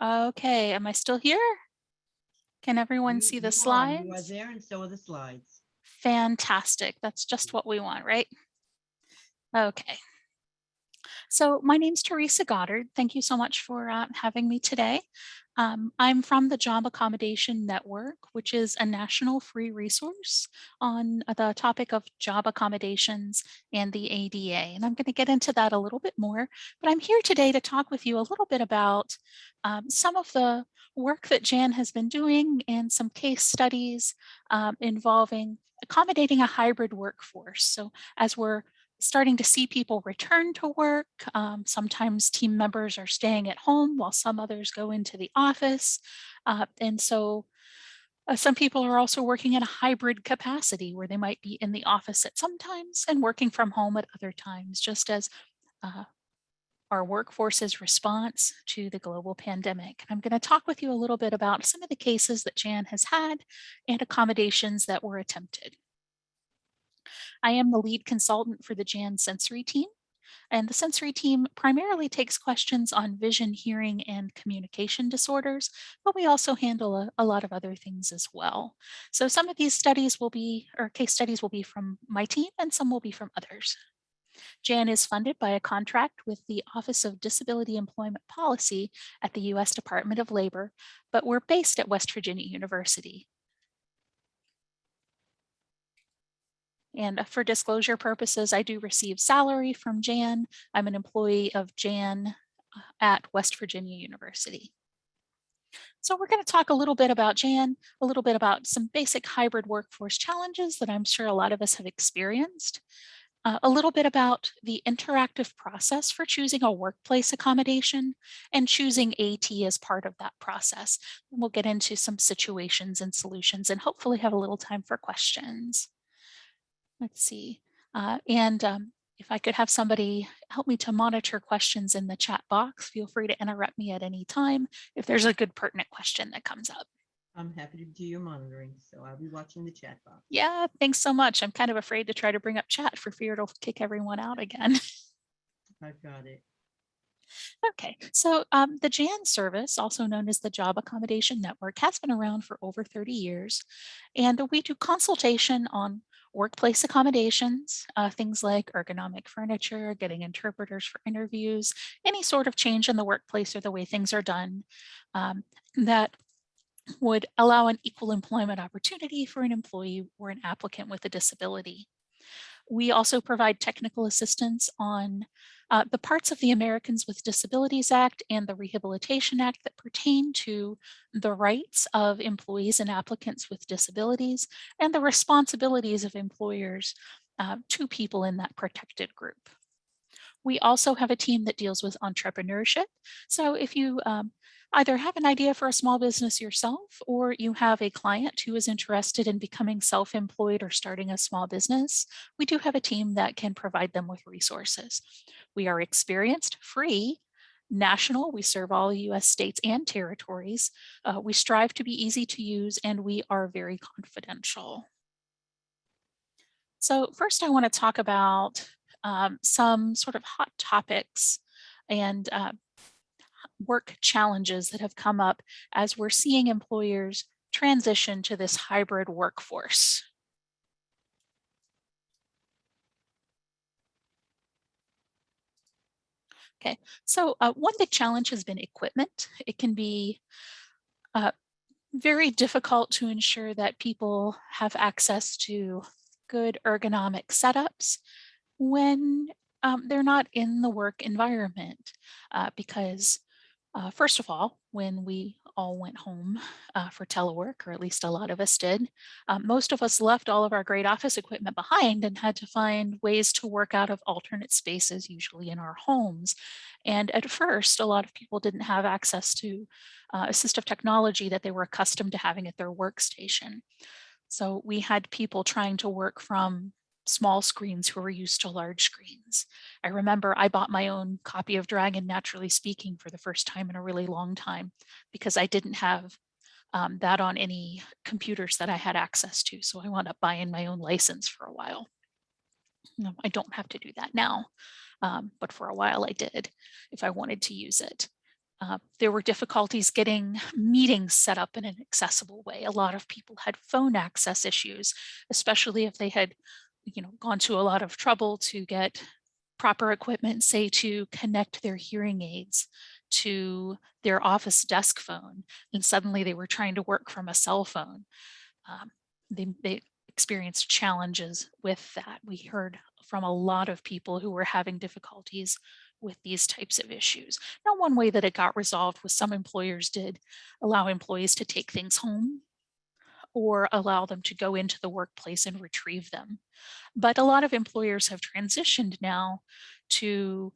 Okay, am I still here? Can everyone see the You are slides? there, and so are the slides. Fantastic. That's just what we want, right? Okay. So my name's Teresa Goddard. Thank you so much for having me today. I'm from the Job Accommodation Network, which is a national free resource on the topic of job accommodations and the ADA. And I'm going to get into that a little bit more, but I'm here today to talk with you a little bit about some of the work that Jan has been doing and some case studies involving accommodating a hybrid workforce. So as we're starting to see people return to work. Sometimes team members are staying at home while some others go into the office. And so some people are also working in a hybrid capacity where they might be in the office at some times and working from home at other times, just as uh, our workforce's response to the global pandemic. I'm going to talk with you a little bit about some of the cases that Jan has had and accommodations that were attempted. I am the lead consultant for the Jan Sensory team. And the sensory team primarily takes questions on vision, hearing, and communication disorders, but we also handle a lot of other things as well. So some of these studies will be, or case studies will be from my team, and some will be from others. JAN is funded by a contract with the Office of Disability Employment Policy at the U.S. Department of Labor, but we're based at West Virginia University. And for disclosure purposes, I do receive salary from Jan. I'm an employee of Jan at West Virginia University. So we're going to talk a little bit about Jan, a little bit about some basic hybrid workforce challenges that I'm sure a lot of us have experienced, a little bit about the interactive process for choosing a workplace accommodation and choosing AT as part of that process. And we'll get into some situations and solutions and hopefully have a little time for questions. Let's see. If I could have somebody help me to monitor questions in the chat box, feel free to interrupt me at any time if there's a good pertinent question that comes up. I'm happy to do your monitoring, so I'll be watching the chat box. Yeah, thanks so much. I'm kind of afraid to try to bring up chat for fear it'll kick everyone out again. I've got it. Okay, so the JAN service, also known as the Job Accommodation Network, has been around for over 30 years. And we do consultation on workplace accommodations, things like ergonomic furniture, getting interpreters for interviews, any sort of change in the workplace or the way things are done that would allow an equal employment opportunity for an employee or an applicant with a disability. We also provide technical assistance on the parts of the Americans with Disabilities Act and the Rehabilitation Act that pertain to the rights of employees and applicants with disabilities and the responsibilities of employers to people in that protected group. We also have a team that deals with entrepreneurship. So if you either have an idea for a small business yourself, or you have a client who is interested in becoming self-employed or starting a small business, we do have a team that can provide them with resources. We are experienced, free, national. We serve all US states and territories. We strive to be easy to use, and we are very confidential. So first I want to talk about some sort of hot topics and work challenges that have come up as we're seeing employers transition to this hybrid workforce. Okay, so one big challenge has been equipment. It can be very difficult to ensure that people have access to good ergonomic setups when they're not in the work environment because first of all, when we all went home for telework, or at least a lot of us did, most of us left all of our great office equipment behind and had to find ways to work out of alternate spaces, usually in our homes. And at first, a lot of people didn't have access to assistive technology that they were accustomed to having at their workstation. So we had people trying to work from small screens who were used to large screens. I remember I bought my own copy of Dragon Naturally Speaking for the first time in a really long time because I didn't have that on any computers that I had access to. So I wound up buying my own license for a while. No, I don't have to do that now, but for a while I did if I wanted to use it. There were difficulties getting meetings set up in an accessible way. A lot of people had phone access issues, especially if they had, gone to a lot of trouble to get proper equipment, say to connect their hearing aids to their office desk phone, and suddenly they were trying to work from a cell phone. Um, they experienced challenges with that. We heard from a lot of people who were having difficulties with these types of issues. Now, one way that it got resolved was some employers did allow employees to take things home or allow them to go into the workplace and retrieve them. But a lot of employers have transitioned now to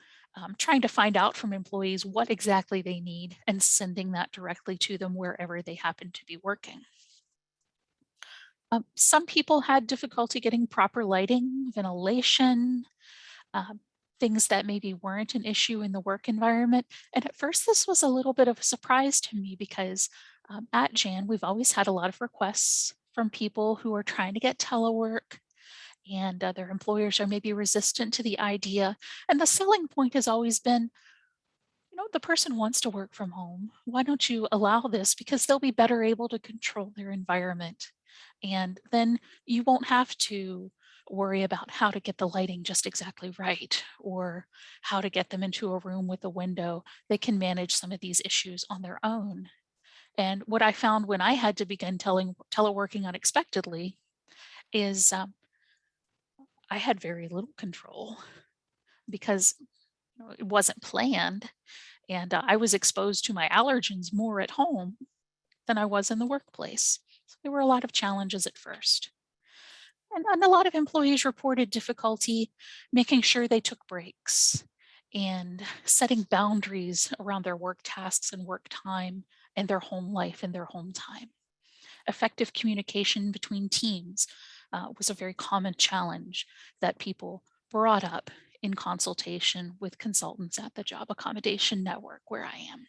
trying to find out from employees what exactly they need and sending that directly to them wherever they happen to be working. Some people had difficulty getting proper lighting, ventilation, um, things that maybe weren't an issue in the work environment. And at first, this was a little bit of a surprise to me because at Jan, we've always had a lot of requests from people who are trying to get telework and their employers are maybe resistant to the idea. And the selling point has always been, the person wants to work from home. Why don't you allow this? Because they'll be better able to control their environment. And then you won't have to worry about how to get the lighting just exactly right or how to get them into a room with a window. They can manage some of these issues on their own. And what I found when I had to begin teleworking unexpectedly is I had very little control because it wasn't planned. And I was exposed to my allergens more at home than I was in the workplace. So there were a lot of challenges at first. And a lot of employees reported difficulty making sure they took breaks and setting boundaries around their work tasks and work time and their home life and their home time. Effective communication between teams was a very common challenge that people brought up in consultation with consultants at the Job Accommodation Network where I am.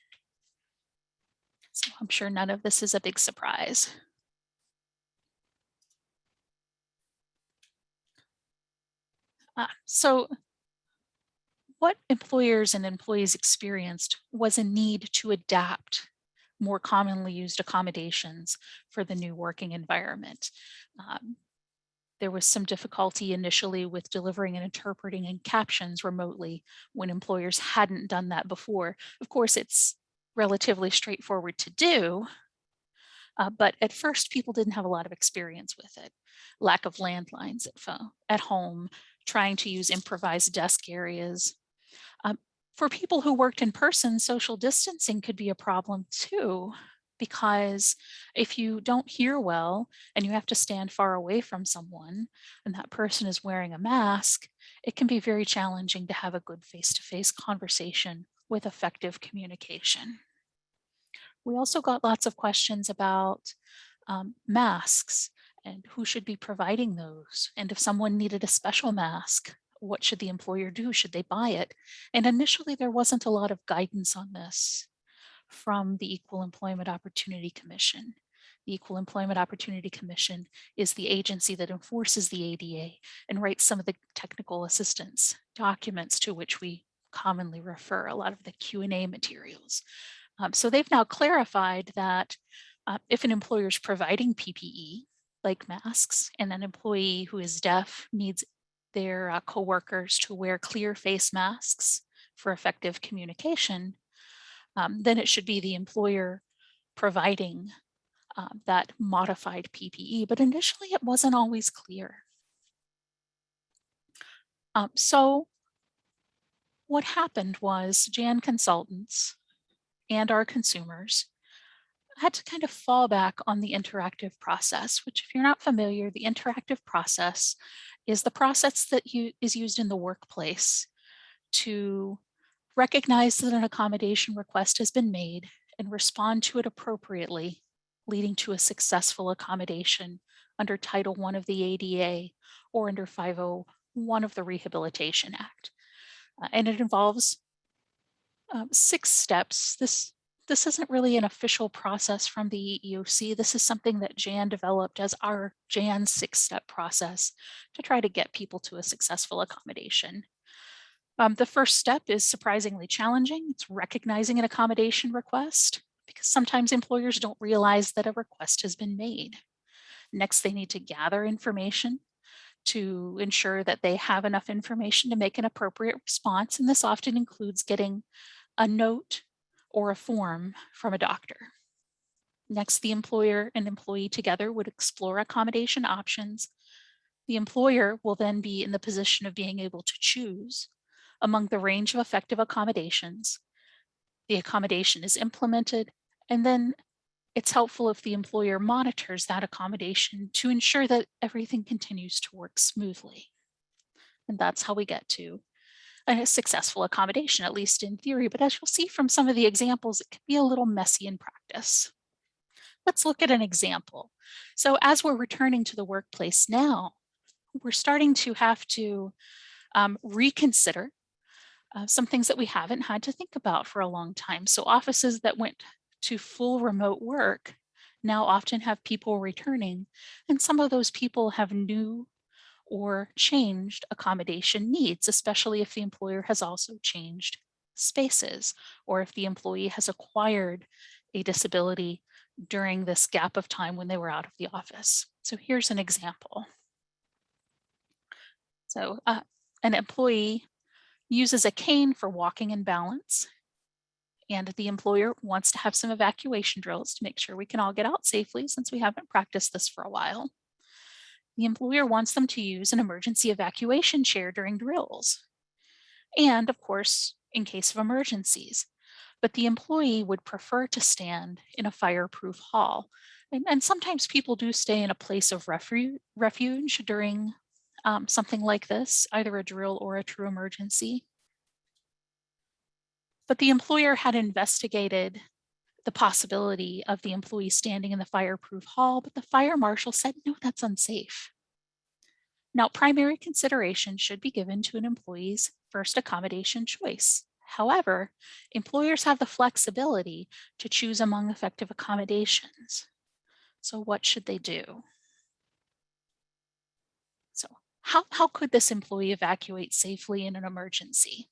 So I'm sure none of this is a big surprise. So what employers and employees experienced was a need to adapt more commonly used accommodations for the new working environment. Um, There was some difficulty initially with delivering and interpreting and captions remotely when employers hadn't done that before. Of course, it's relatively straightforward to do, but at first people didn't have a lot of experience with it. Lack of landlines at home, trying to use improvised desk areas. Um, for people who worked in person, social distancing could be a problem too, because if you don't hear well and you have to stand far away from someone and that person is wearing a mask, it can be very challenging to have a good face-to-face conversation with effective communication. We also got lots of questions about masks and who should be providing those. And if someone needed a special mask, what should the employer do? Should they buy it? And initially, there wasn't a lot of guidance on this from the Equal Employment Opportunity Commission. The Equal Employment Opportunity Commission is the agency that enforces the ADA and writes some of the technical assistance documents to which we commonly refer, a lot of the Q&A materials. So they've now clarified that if an employer is providing PPE, like masks, and an employee who is deaf needs their coworkers to wear clear face masks for effective communication, then it should be the employer providing that modified PPE. But initially, it wasn't always clear. So what happened was Jan consultants and our consumers had to kind of fall back on the interactive process, which if you're not familiar, the interactive process is the process that is used in the workplace to recognize that an accommodation request has been made and respond to it appropriately, leading to a successful accommodation under Title I of the ADA or under 501 of the Rehabilitation Act. And it involves 6 steps. This isn't really an official process from the EEOC. This is something that Jan developed as our Jan 6-step process to try to get people to a successful accommodation. The first step is surprisingly challenging. It's recognizing an accommodation request because sometimes employers don't realize that a request has been made. Next, they need to gather information to ensure that they have enough information to make an appropriate response. And this often includes getting a note or a form from a doctor. Next, the employer and employee together would explore accommodation options. The employer will then be in the position of being able to choose among the range of effective accommodations. The accommodation is implemented, and then it's helpful if the employer monitors that accommodation to ensure that everything continues to work smoothly. And that's how we get to a successful accommodation, at least in theory. But as you'll see from some of the examples, it can be a little messy in practice. Let's look at an example. So as we're returning to the workplace now, we're starting to have to reconsider some things that we haven't had to think about for a long time. So offices that went to full remote work now often have people returning, and some of those people have new or changed accommodation needs, especially if the employer has also changed spaces or if the employee has acquired a disability during this gap of time when they were out of the office. So here's an example. So an employee uses a cane for walking and balance, and the employer wants to have some evacuation drills to make sure we can all get out safely since we haven't practiced this for a while. The employer wants them to use an emergency evacuation chair during drills, and of course, in case of emergencies. But the employee would prefer to stand in a fireproof hall. And sometimes people do stay in a place of refuge during something like this, either a drill or a true emergency. But the employer had investigated the possibility of the employee standing in the fireproof hall, but the fire marshal said, no, that's unsafe. Now, primary consideration should be given to an employee's first accommodation choice. However, employers have the flexibility to choose among effective accommodations. So what should they do? So how could this employee evacuate safely in an emergency?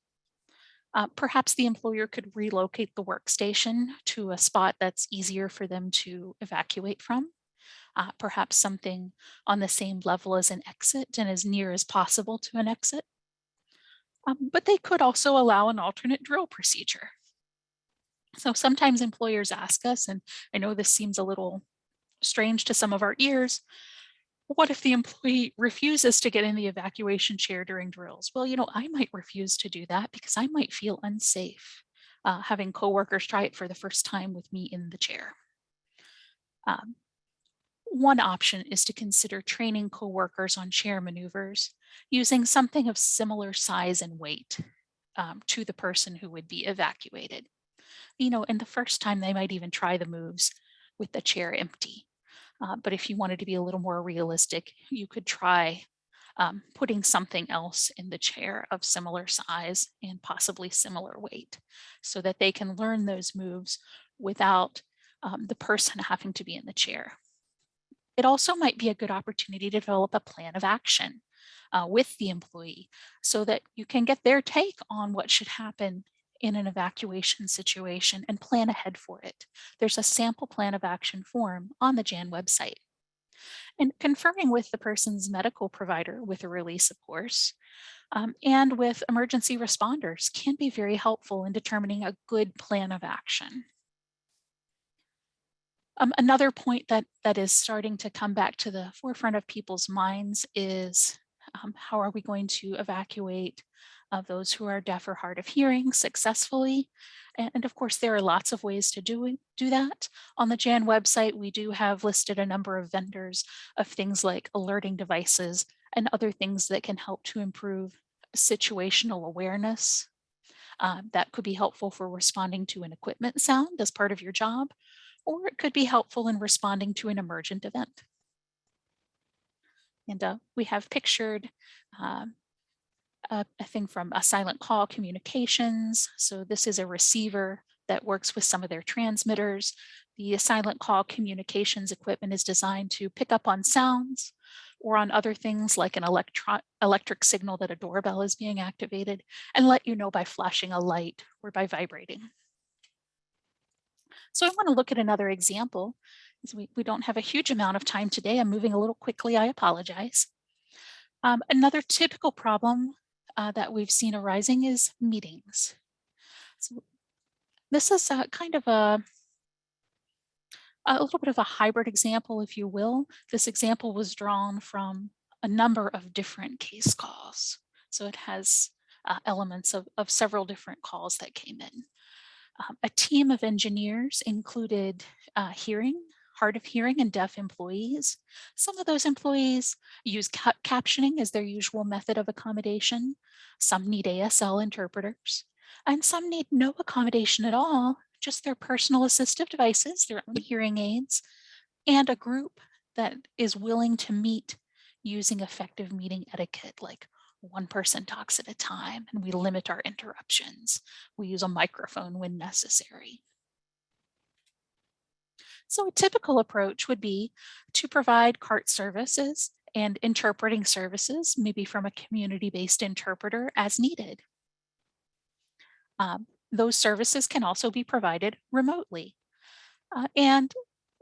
Perhaps the employer could relocate the workstation to a spot that's easier for them to evacuate from. Perhaps something on the same level as an exit and as near as possible to an exit. But they could also allow an alternate drill procedure. So sometimes employers ask us, and I know this seems a little strange to some of our ears, what if the employee refuses to get in the evacuation chair during drills? Well, I might refuse to do that because I might feel unsafe having coworkers try it for the first time with me in the chair. One option is to consider training coworkers on chair maneuvers using something of similar size and weight to the person who would be evacuated. And the first time they might even try the moves with the chair empty. But if you wanted to be a little more realistic, you could try putting something else in the chair of similar size and possibly similar weight so that they can learn those moves without the person having to be in the chair. It also might be a good opportunity to develop a plan of action with the employee so that you can get their take on what should happen in an evacuation situation and plan ahead for it. There's a sample plan of action form on the JAN website. And confirming with the person's medical provider with a release, of course, and with emergency responders can be very helpful in determining a good plan of action. Another point that is starting to come back to the forefront of people's minds is how are we going to evacuate those who are deaf or hard of hearing successfully? And of course, there are lots of ways to do that. On the JAN website, we do have listed a number of vendors of things like alerting devices and other things that can help to improve situational awareness. That could be helpful for responding to an equipment sound as part of your job, or it could be helpful in responding to an emergent event. And we have pictured a thing from a silent call communications. So this is a receiver that works with some of their transmitters. The silent call communications equipment is designed to pick up on sounds, or on other things like an electric signal that a doorbell is being activated, and let you know by flashing a light or by vibrating. So I want to look at another example, as we don't have a huge amount of time today. I'm moving a little quickly, I apologize. Another typical problem that we've seen arising is meetings. So this is kind of a little bit of a hybrid example, if you will. This example was drawn from a number of different case calls. So it has elements of several different calls that came in. A team of engineers included hard of hearing and deaf employees. Some of those employees use captioning as their usual method of accommodation. Some need ASL interpreters, and some need no accommodation at all, just their personal assistive devices, their own hearing aids, and a group that is willing to meet using effective meeting etiquette, like one person talks at a time and we limit our interruptions. We use a microphone when necessary. So a typical approach would be to provide CART services and interpreting services, maybe from a community-based interpreter as needed. Those services can also be provided remotely. And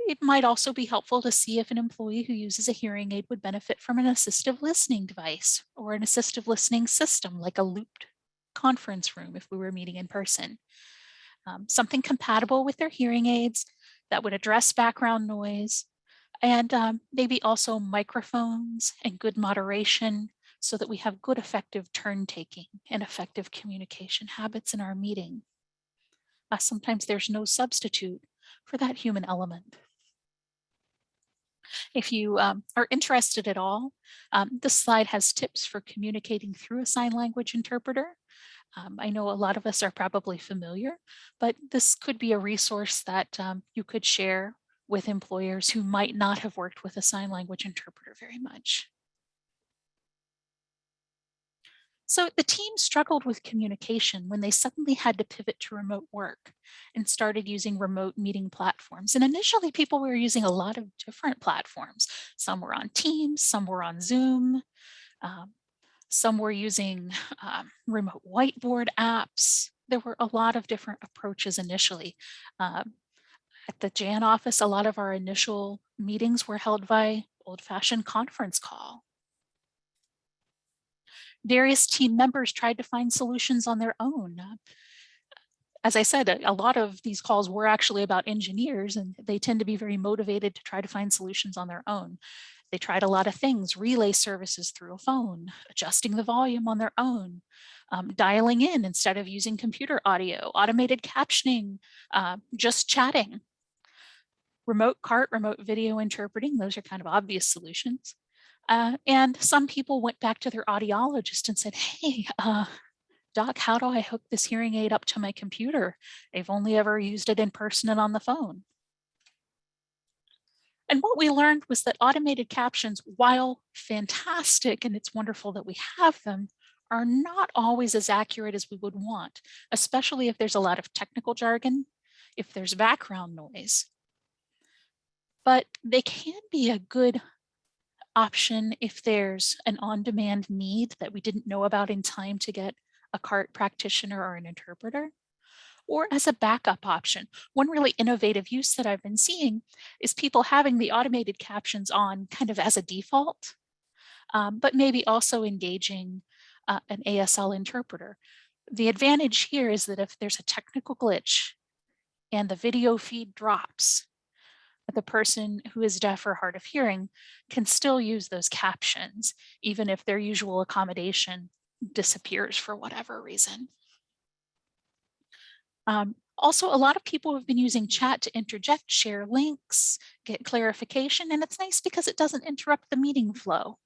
it might also be helpful to see if an employee who uses a hearing aid would benefit from an assistive listening device or an assistive listening system like a looped conference room if we were meeting in person. Something compatible with their hearing aids that would address background noise, and maybe also microphones and good moderation so that we have good effective turn taking and effective communication habits in our meeting. Sometimes there's no substitute for that human element. If you are interested at all, this slide has tips for communicating through a sign language interpreter. I know a lot of us are probably familiar, but this could be a resource that you could share with employers who might not have worked with a sign language interpreter very much. So the team struggled with communication when they suddenly had to pivot to remote work and started using remote meeting platforms. And initially people were using a lot of different platforms. Some were on Teams, some were on Zoom, some were using remote whiteboard apps. There were a lot of different approaches initially. At the Jan office, a lot of our initial meetings were held by old-fashioned conference call. Various team members tried to find solutions on their own. As I said, a lot of these calls were actually about engineers, and they tend to be very motivated to try to find solutions on their own. They tried a lot of things: relay services through a phone, adjusting the volume on their own, dialing in instead of using computer audio, automated captioning, just chatting. Remote CART, remote video interpreting, those are kind of obvious solutions. And some people went back to their audiologist and said, hey, doc, how do I hook this hearing aid up to my computer? They've only ever used it in person and on the phone. And what we learned was that automated captions, while fantastic, and it's wonderful that we have them, are not always as accurate as we would want, especially if there's a lot of technical jargon, if there's background noise. But they can be a good option if there's an on-demand need that we didn't know about in time to get a CART practitioner or an interpreter, or as a backup option. One really innovative use that I've been seeing is people having the automated captions on kind of as a default, but maybe also engaging an ASL interpreter. The advantage here is that if there's a technical glitch and the video feed drops, the person who is deaf or hard of hearing can still use those captions, even if their usual accommodation disappears for whatever reason. Also, a lot of people have been using chat to interject, share links, get clarification, and it's nice because it doesn't interrupt the meeting flow.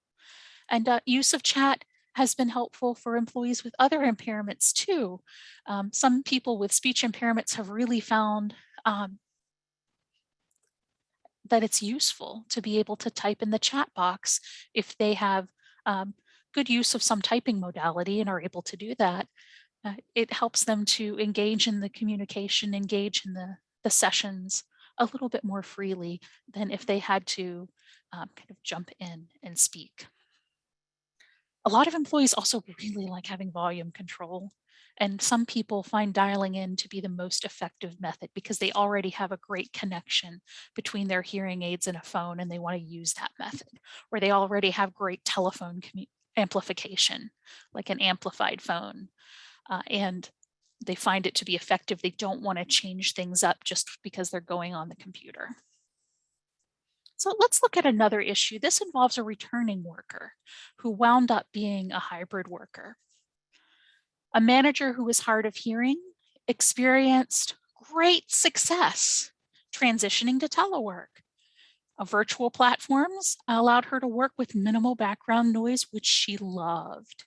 And use of chat has been helpful for employees with other impairments too. Some people with speech impairments have really found that it's useful to be able to type in the chat box if they have good use of some typing modality and are able to do that. It helps them to engage in the communication, engage in the sessions a little bit more freely than if they had to kind of jump in and speak. A lot of employees also really like having volume control. And some people find dialing in to be the most effective method because they already have a great connection between their hearing aids and a phone and they want to use that method. Or they already have great telephone amplification, like an amplified phone. And they find it to be effective. They don't want to change things up just because they're going on the computer. So let's look at another issue. This involves a returning worker who wound up being a hybrid worker. A manager who was hard of hearing experienced great success transitioning to telework. Virtual platforms allowed her to work with minimal background noise, which she loved.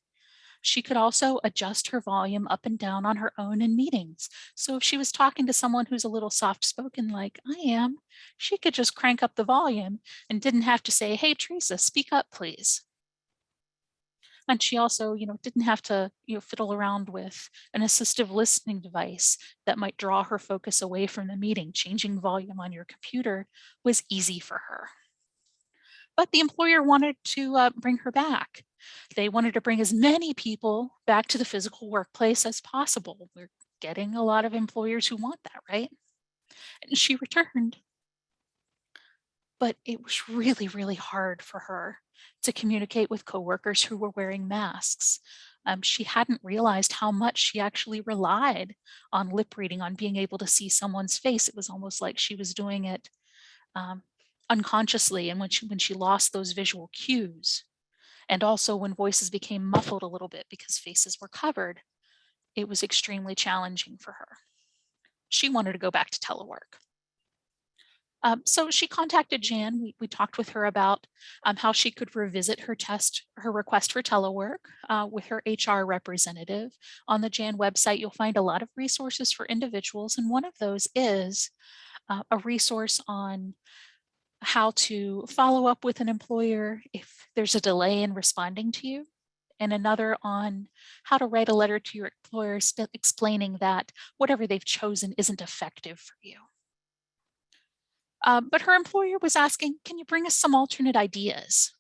She could also adjust her volume up and down on her own in meetings. So if she was talking to someone who's a little soft-spoken like I am, she could just crank up the volume and didn't have to say, hey, Teresa, speak up, please. And she also, didn't have to, fiddle around with an assistive listening device that might draw her focus away from the meeting. Changing volume on your computer was easy for her. But the employer wanted to bring her back. They wanted to bring as many people back to the physical workplace as possible. We're getting a lot of employers who want that, right? And she returned. But it was really, really hard for her to communicate with coworkers who were wearing masks. She hadn't realized how much she actually relied on lip reading, on being able to see someone's face. It was almost like she was doing it unconsciously. And when she lost those visual cues, and also when voices became muffled a little bit because faces were covered, it was extremely challenging for her. She wanted to go back to telework. So she contacted Jan. We talked with her about how she could revisit her request for telework with her HR representative. On the Jan website, you'll find a lot of resources for individuals, and one of those is a resource on how to follow up with an employer if there's a delay in responding to you, and another on how to write a letter to your employer explaining that whatever they've chosen isn't effective for you. But her employer was asking, can you bring us some alternate ideas?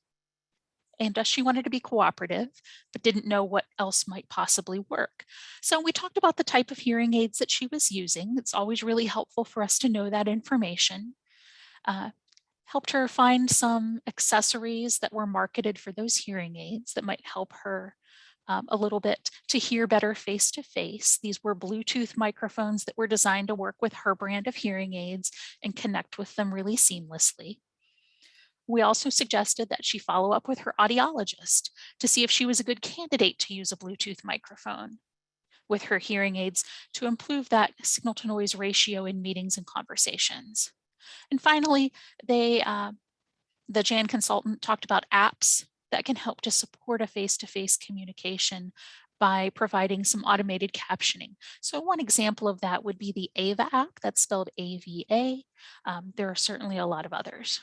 And she wanted to be cooperative, but didn't know what else might possibly work. So we talked about the type of hearing aids that she was using. It's always really helpful for us to know that information. Helped her find some accessories that were marketed for those hearing aids that might help her a little bit to hear better face to face. These were Bluetooth microphones that were designed to work with her brand of hearing aids and connect with them really seamlessly. We also suggested that she follow up with her audiologist to see if she was a good candidate to use a Bluetooth microphone with her hearing aids to improve that signal to noise ratio in meetings and conversations. And finally, the Jan consultant talked about apps that can help to support a face-to-face communication by providing some automated captioning. So one example of that would be the AVA app, that's spelled AVA. There are certainly a lot of others.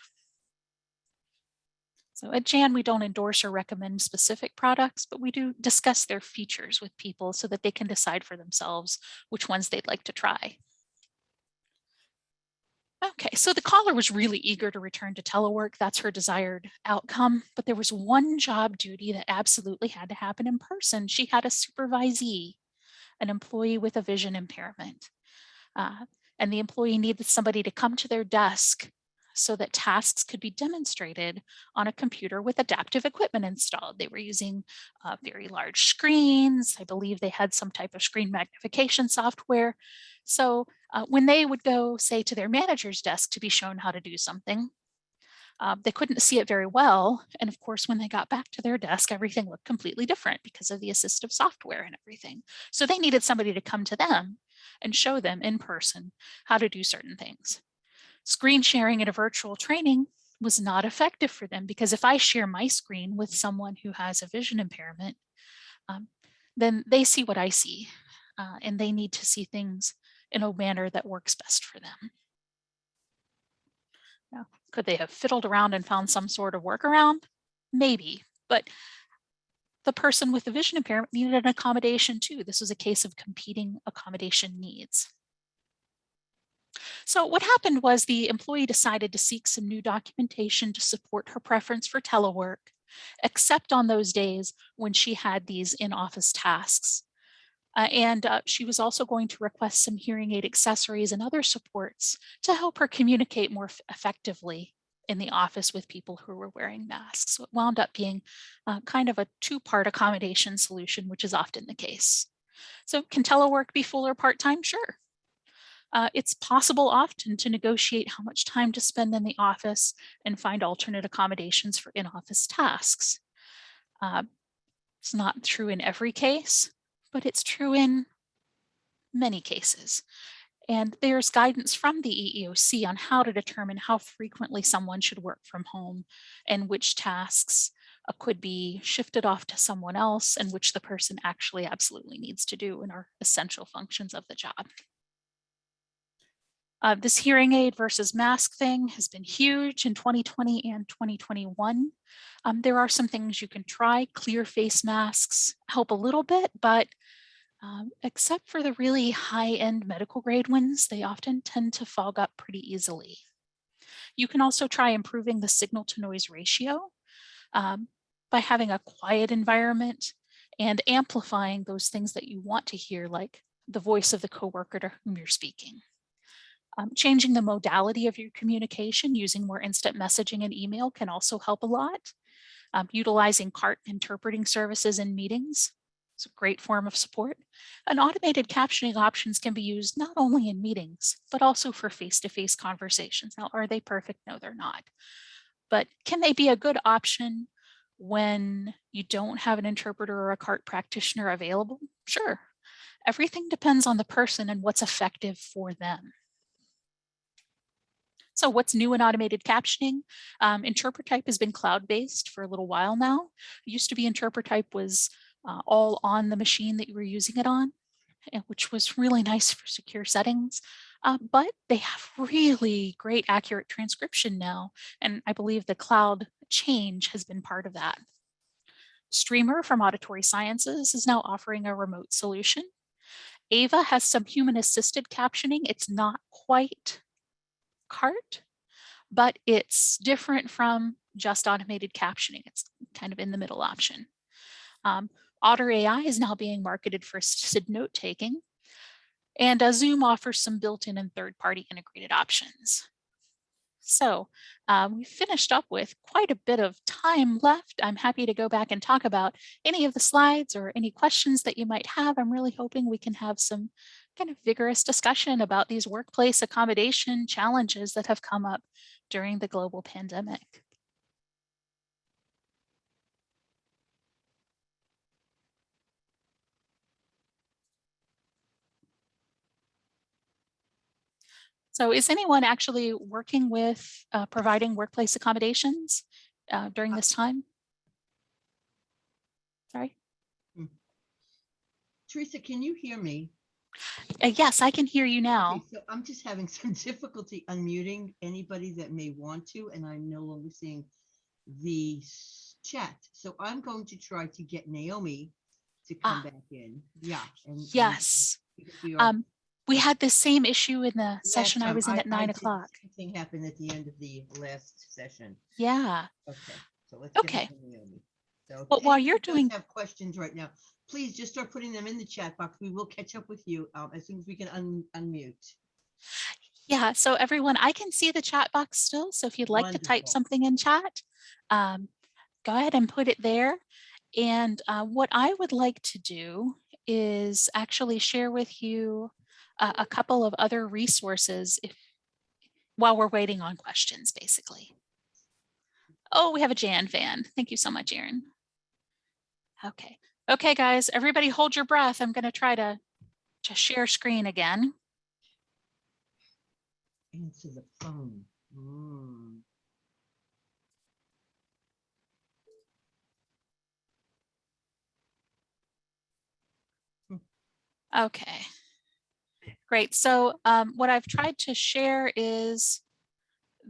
So at Jan, we don't endorse or recommend specific products, but we do discuss their features with people so that they can decide for themselves which ones they'd like to try. Okay, so the caller was really eager to return to telework. That's her desired outcome, but there was one job duty that absolutely had to happen in person. She had a supervisee, an employee with a vision impairment, and the employee needed somebody to come to their desk so that tasks could be demonstrated on a computer with adaptive equipment installed. They were using very large screens. I believe they had some type of screen magnification software. So when they would go, say, to their manager's desk to be shown how to do something, they couldn't see it very well. And of course, when they got back to their desk, everything looked completely different because of the assistive software and everything. So they needed somebody to come to them and show them in person how to do certain things. Screen sharing at a virtual training was not effective for them because if I share my screen with someone who has a vision impairment, then they see what I see and they need to see things in a manner that works best for them. Now, could they have fiddled around and found some sort of workaround? Maybe, but the person with the vision impairment needed an accommodation too. This was a case of competing accommodation needs. So what happened was the employee decided to seek some new documentation to support her preference for telework, except on those days when she had these in-office tasks. And she was also going to request some hearing aid accessories and other supports to help her communicate more effectively in the office with people who were wearing masks. So it wound up being kind of a two-part accommodation solution, which is often the case. So can telework be full or part-time? Sure. It's possible often to negotiate how much time to spend in the office and find alternate accommodations for in-office tasks. Uh, it's not true in every case, but it's true in many cases. And there's guidance from the EEOC on how to determine how frequently someone should work from home and which tasks could be shifted off to someone else and which the person actually absolutely needs to do and are essential functions of the job. This hearing aid versus mask thing has been huge in 2020 and 2021. There are some things you can try. Clear face masks help a little bit, but except for the really high-end medical grade ones, they often tend to fog up pretty easily. You can also try improving the signal to noise ratio by having a quiet environment and amplifying those things that you want to hear, like the voice of the coworker to whom you're speaking. Changing the modality of your communication using more instant messaging and email can also help a lot. Utilizing CART interpreting services in meetings is a great form of support. And automated captioning options can be used not only in meetings, but also for face-to-face conversations. Now, are they perfect? No, they're not. But can they be a good option when you don't have an interpreter or a CART practitioner available? Sure. Everything depends on the person and what's effective for them. So what's new in automated captioning? Interpretype has been cloud-based for a little while now. It used to be Interpretype was all on the machine that you were using it on, which was really nice for secure settings. But they have really great accurate transcription now. And I believe the cloud change has been part of that. Streamer from Auditory Sciences is now offering a remote solution. Ava has some human assisted captioning. It's not quite CART, but it's different from just automated captioning. It's kind of in the middle option. Otter AI is now being marketed for assisted note taking, and Zoom offers some built-in and third-party integrated options. So we finished up with quite a bit of time left. I'm happy to go back and talk about any of the slides or any questions that you might have. I'm really hoping we can have some kind of vigorous discussion about these workplace accommodation challenges that have come up during the global pandemic. So is anyone actually working with providing workplace accommodations during this time? Sorry. Teresa, can you hear me? Yes, I can hear you now. Okay, so I'm just having some difficulty unmuting anybody that may want to, and I'm no longer seeing the chat. So I'm going to try to get Naomi to come back in. Yeah. Yes. We had the same issue in the session I was in at 9 o'clock. Something happened at the end of the last session. Yeah. Okay. So let's get Naomi. So but while you're doing, have questions right now, please just start putting them in the chat box. We will catch up with you as soon as we can unmute. Yeah. So everyone, I can see the chat box still. So if you'd like to type something in chat, go ahead and put it there. And what I would like to do is actually share with you a couple of other resources while we're waiting on questions, basically. Oh, we have a Jan fan. Thank you so much, Erin. Okay. Okay, guys, everybody hold your breath. I'm going to try to share screen again. Answer the phone. Okay, great. So what I've tried to share is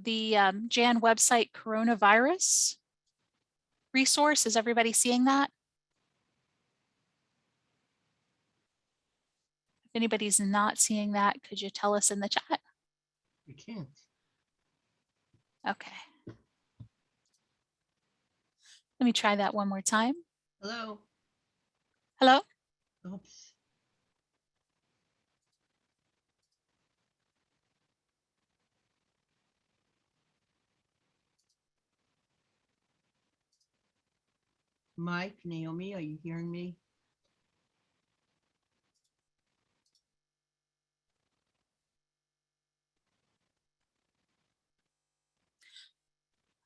the Jan website coronavirus resource. Is everybody seeing that? If anybody's not seeing that, could you tell us in the chat? can't. Okay. Let me try that one more time. Hello? Hello? Oops. Mike, Naomi, are you hearing me?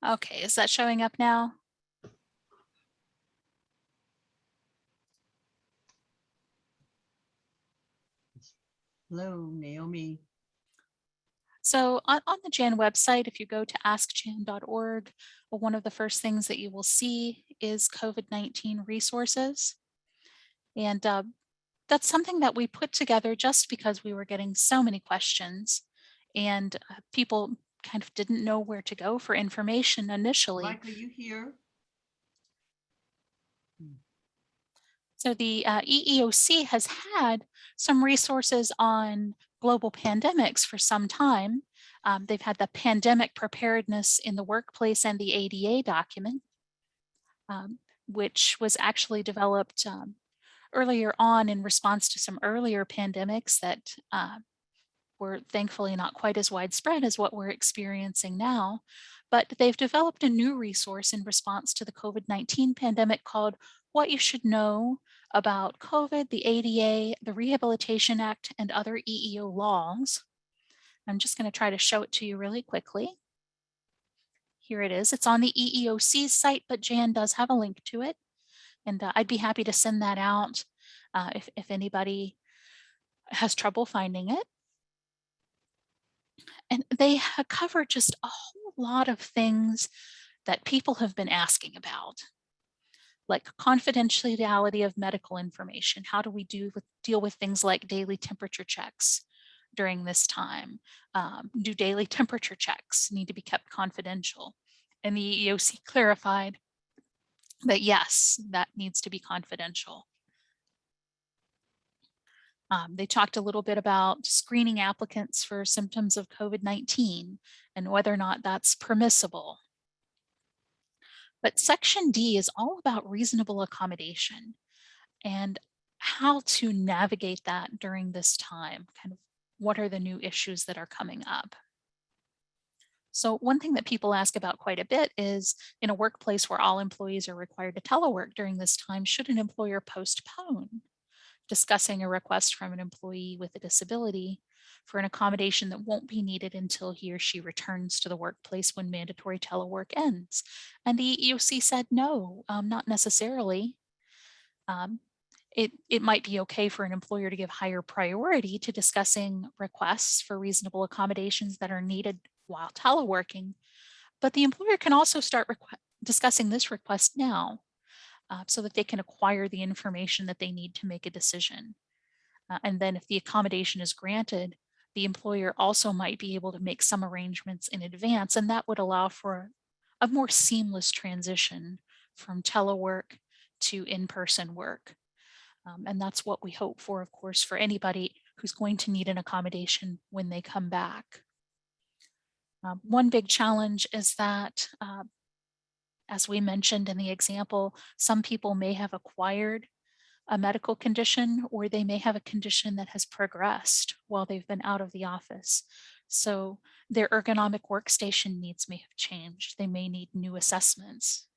Okay, is that showing up now? Hello, Naomi. So on the JAN website, if you go to askjan.org, one of the first things that you will see is COVID-19 resources. And that's something that we put together just because we were getting so many questions and people kind of didn't know where to go for information initially. Mike, are you here? So the EEOC has had some resources on global pandemics for some time. They've had the pandemic preparedness in the workplace and the ADA document, which was actually developed earlier on in response to some earlier pandemics that were thankfully not quite as widespread as what we're experiencing now. But they've developed a new resource in response to the COVID-19 pandemic called What You Should Know About COVID, the ADA, the Rehabilitation Act, and other EEO laws. I'm just going to try to show it to you really quickly. Here it is. It's on the EEOC site, but Jan does have a link to it. And I'd be happy to send that out if anybody has trouble finding it. And they cover just a whole lot of things that people have been asking about, like confidentiality of medical information. How do we deal with things like daily temperature checks during this time? Do daily temperature checks need to be kept confidential? And the EEOC clarified that yes, that needs to be confidential. They talked a little bit about screening applicants for symptoms of COVID-19 and whether or not that's permissible. But Section D is all about reasonable accommodation and how to navigate that during this time. Kind of what are the new issues that are coming up? So one thing that people ask about quite a bit is in a workplace where all employees are required to telework during this time, should an employer postpone discussing a request from an employee with a disability for an accommodation that won't be needed until he or she returns to the workplace when mandatory telework ends? And the EEOC said no, not necessarily. It might be okay for an employer to give higher priority to discussing requests for reasonable accommodations that are needed while teleworking, but the employer can also start discussing this request now so that they can acquire the information that they need to make a decision. And then if the accommodation is granted, the employer also might be able to make some arrangements in advance, and that would allow for a more seamless transition from telework to in-person work. And that's what we hope for, of course, for anybody who's going to need an accommodation when they come back. One big challenge is that, as we mentioned in the example, some people may have acquired a medical condition, or they may have a condition that has progressed while they've been out of the office. So their ergonomic workstation needs may have changed. They may need new assessments.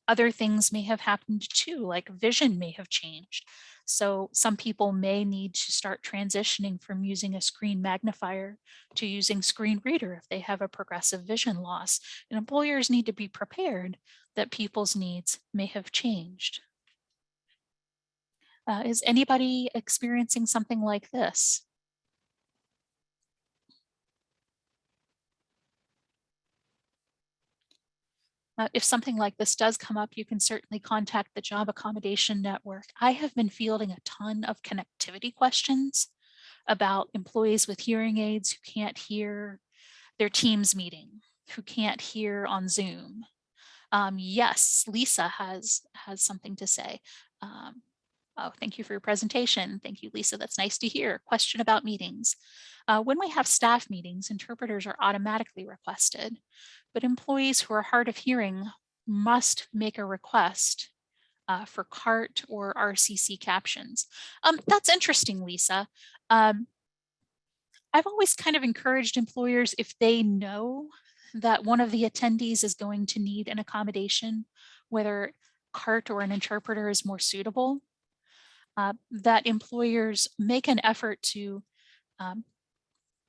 Other things may have happened too, like vision may have changed. So some people may need to start transitioning from using a screen magnifier to using screen reader if they have a progressive vision loss. And employers need to be prepared that people's needs may have changed. Is anybody experiencing something like this? If something like this does come up, you can certainly contact the Job Accommodation Network. I have been fielding a ton of connectivity questions about employees with hearing aids who can't hear their Teams meeting, who can't hear on Zoom. Yes, Lisa has something to say. Oh, thank you for your presentation. Thank you, Lisa. That's nice to hear. Question about meetings. When we have staff meetings, interpreters are automatically requested, but employees who are hard of hearing must make a request for CART or RCC captions. That's interesting, Lisa. Um, I've always kind of encouraged employers, if they know that one of the attendees is going to need an accommodation, whether CART or an interpreter is more suitable, that employers make an effort to um,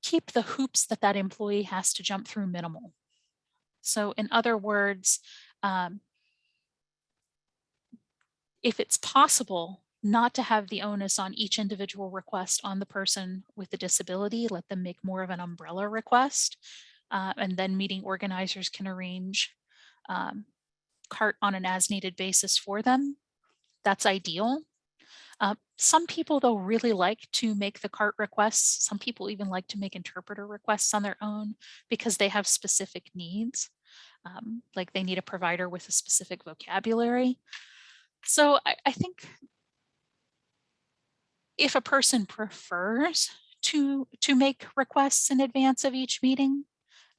keep the hoops that that employee has to jump through minimal. So in other words, um, if it's possible not to have the onus on each individual request on the person with the disability, let them make more of an umbrella request, and then meeting organizers can arrange CART on an as-needed basis for them. That's ideal. Some people, though, really like to make the CART requests. Some people even like to make interpreter requests on their own because they have specific needs, like they need a provider with a specific vocabulary. So I think if a person prefers to make requests in advance of each meeting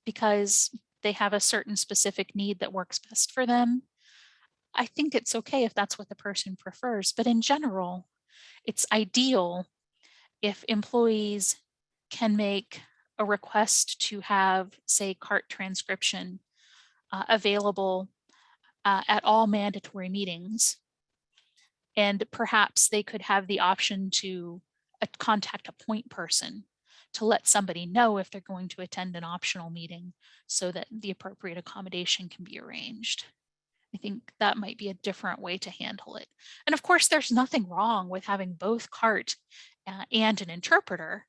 because they have a certain specific need that works best for them, I think it's okay if that's what the person prefers. But in general, it's ideal if employees can make a request to have, say, CART transcription available at all mandatory meetings. And perhaps they could have the option to contact a point person to let somebody know if they're going to attend an optional meeting so that the appropriate accommodation can be arranged. I think that might be a different way to handle it. And of course, there's nothing wrong with having both CART and an interpreter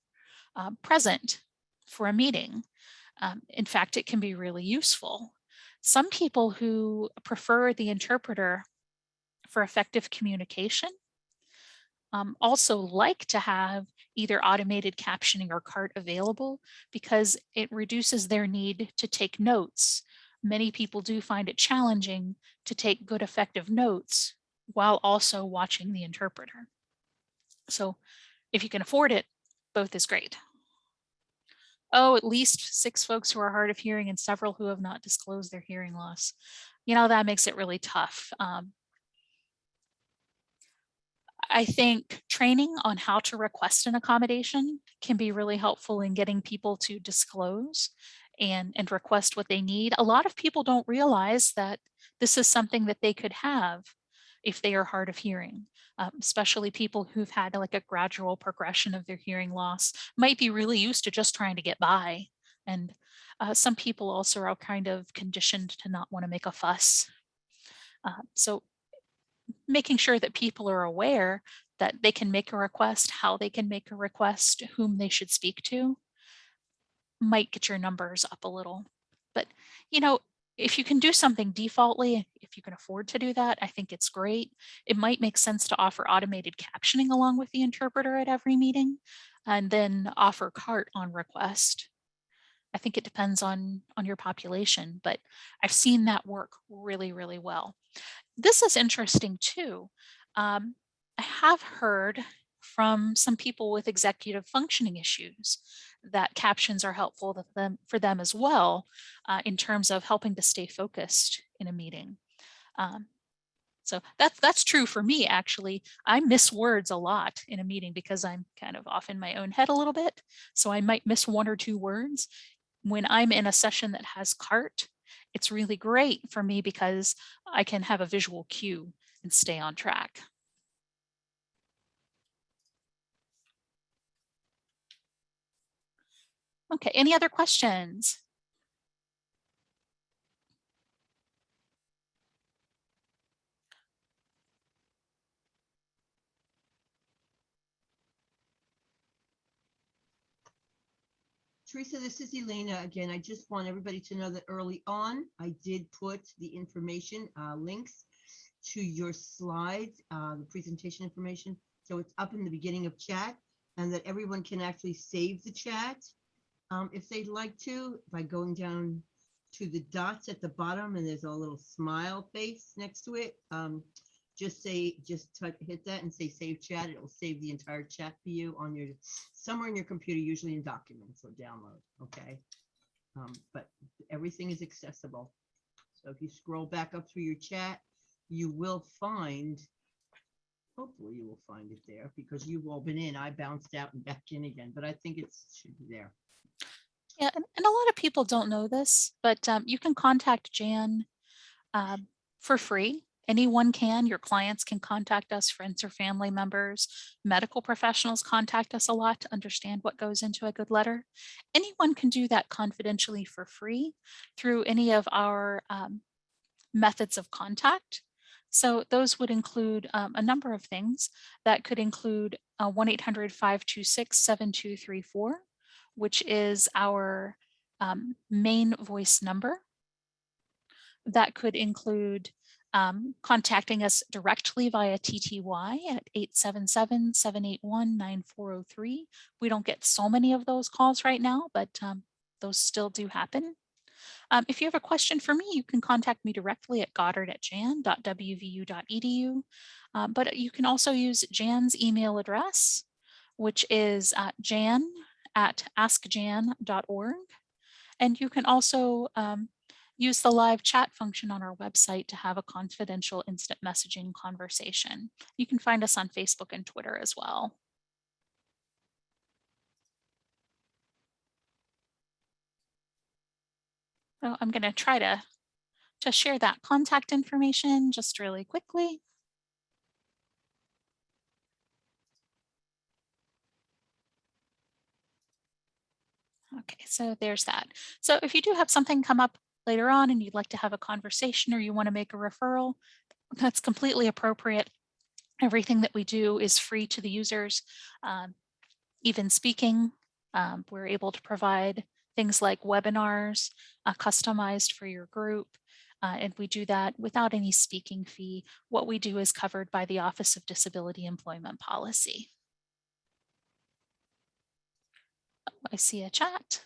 present for a meeting. In fact, it can be really useful. Some people who prefer the interpreter for effective communication also like to have either automated captioning or CART available because it reduces their need to take notes. Many people do find it challenging to take good effective notes while also watching the interpreter. So if you can afford it, both is great. Oh, at least 6 folks who are hard of hearing and several who have not disclosed their hearing loss. You know, that makes it really tough. I think training on how to request an accommodation can be really helpful in getting people to disclose and request what they need. A lot of people don't realize that this is something that they could have if they are hard of hearing, especially people who've had like a gradual progression of their hearing loss, might be really used to just trying to get by. And some people also are kind of conditioned to not want to make a fuss. So making sure that people are aware that they can make a request, how they can make a request, whom they should speak to, might get your numbers up a little. But, you know, if you can do something defaultly, if you can afford to do that, I think it's great. It might make sense to offer automated captioning along with the interpreter at every meeting, and then offer CART on request. I think it depends on your population, but I've seen that work really, really well. This is interesting too. I have heard from some people with executive functioning issues that captions are helpful to for them as well in terms of helping to stay focused in a meeting. So that's true for me, actually. I miss words a lot in a meeting because I'm kind of off in my own head a little bit. So I might miss 1 or 2 words. When I'm in a session that has CART, it's really great for me because I can have a visual cue and stay on track. Okay, any other questions? Teresa, this is Elena again. I just want everybody to know that early on, I did put the information, links to your slides, the presentation information. So it's up in the beginning of chat, and that everyone can actually save the chat if they'd like to by going down to the dots at the bottom, and there's a little smile face next to it. just hit that and say save chat. It will save the entire chat for you on your somewhere in your computer, usually in documents or download. Okay. But everything is accessible. So if you scroll back up through your chat, you will find, hopefully you will find it there because you've all been in. I bounced out and back in again, but I think it should be there. Yeah, and a lot of people don't know this, but you can contact Jan for free. Anyone can. Your clients can contact us, friends or family members. Medical professionals contact us a lot to understand what goes into a good letter. Anyone can do that confidentially for free through any of our methods of contact. So those would include a number of things. That could include 1-800-526-7234, which is our main voice number. That could include contacting us directly via TTY at 877-781-9403. We don't get so many of those calls right now, but those still do happen. If you have a question for me, you can contact me directly at goddard@jan.wvu.edu. But you can also use Jan's email address, which is jan@askjan.org. And you can also use the live chat function on our website to have a confidential instant messaging conversation. You can find us on Facebook and Twitter as well. So I'm going to try to share that contact information just really quickly. Okay, so there's that. So if you do have something come up later on and you'd like to have a conversation or you want to make a referral, that's completely appropriate. Everything that we do is free to the users. Even speaking, we're able to provide things like webinars customized for your group. And we do that without any speaking fee. What we do is covered by the Office of Disability Employment Policy. I see a chat.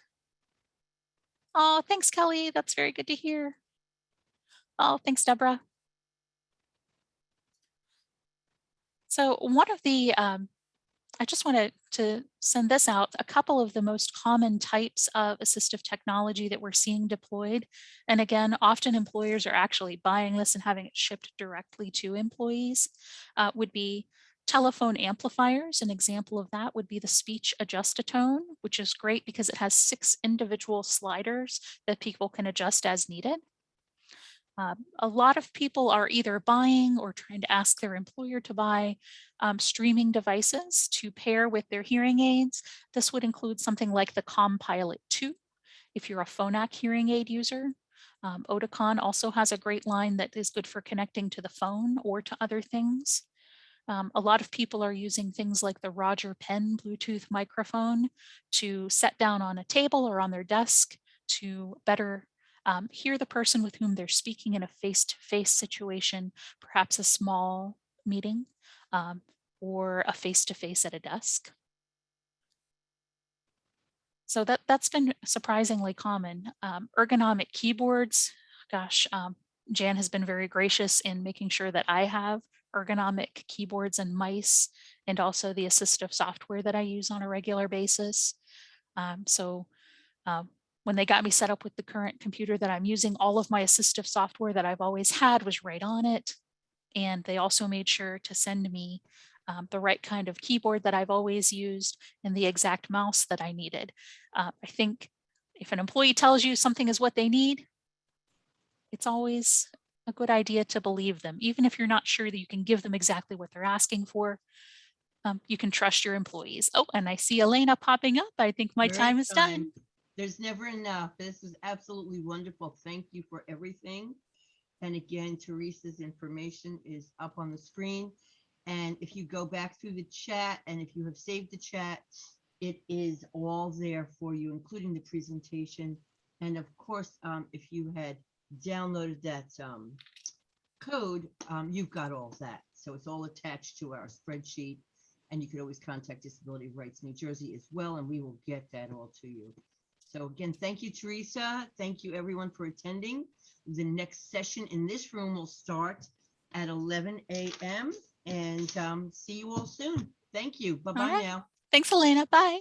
Oh, thanks, Kelly. That's very good to hear. Oh, thanks, Deborah. So one of the, I just wanted to send this out, a couple of the most common types of assistive technology that we're seeing deployed. And again, often employers are actually buying this and having it shipped directly to employees, would be telephone amplifiers. An example of that would be the speech adjust-a-tone, which is great because it has 6 individual sliders that people can adjust as needed. A lot of people are either buying or trying to ask their employer to buy streaming devices to pair with their hearing aids. This would include something like the ComPilot 2 if you're a Phonak hearing aid user. Oticon also has a great line that is good for connecting to the phone or to other things. A lot of people are using things like the Roger Penn Bluetooth microphone to set down on a table or on their desk to better hear the person with whom they're speaking in a face-to-face situation, perhaps a small meeting or a face-to-face at a desk. So that's been surprisingly common. Ergonomic keyboards, gosh, Jan has been very gracious in making sure that I have ergonomic keyboards and mice, and also the assistive software that I use on a regular basis. When they got me set up with the current computer that I'm using, all of my assistive software that I've always had was right on it. And they also made sure to send me the right kind of keyboard that I've always used and the exact mouse that I needed. I think if an employee tells you something is what they need, it's always a good idea to believe them, even if you're not sure that you can give them exactly what they're asking for. You can trust your employees. Oh, and I see Elena popping up. I think my time is done. There's never enough. This is absolutely wonderful. Thank you for everything. And again, Teresa's information is up on the screen. And if you go back through the chat, and if you have saved the chat, it is all there for you, including the presentation. And of course, if you had downloaded that code, you've got all that. So it's all attached to our spreadsheet. And you could always contact Disability Rights New Jersey as well, and we will get that all to you. So again, thank you, Teresa. Thank you, everyone, for attending. The next session in this room will start at 11 a.m. and see you all soon. Thank you. All Bye-bye right. now. Thanks, Elena. Bye.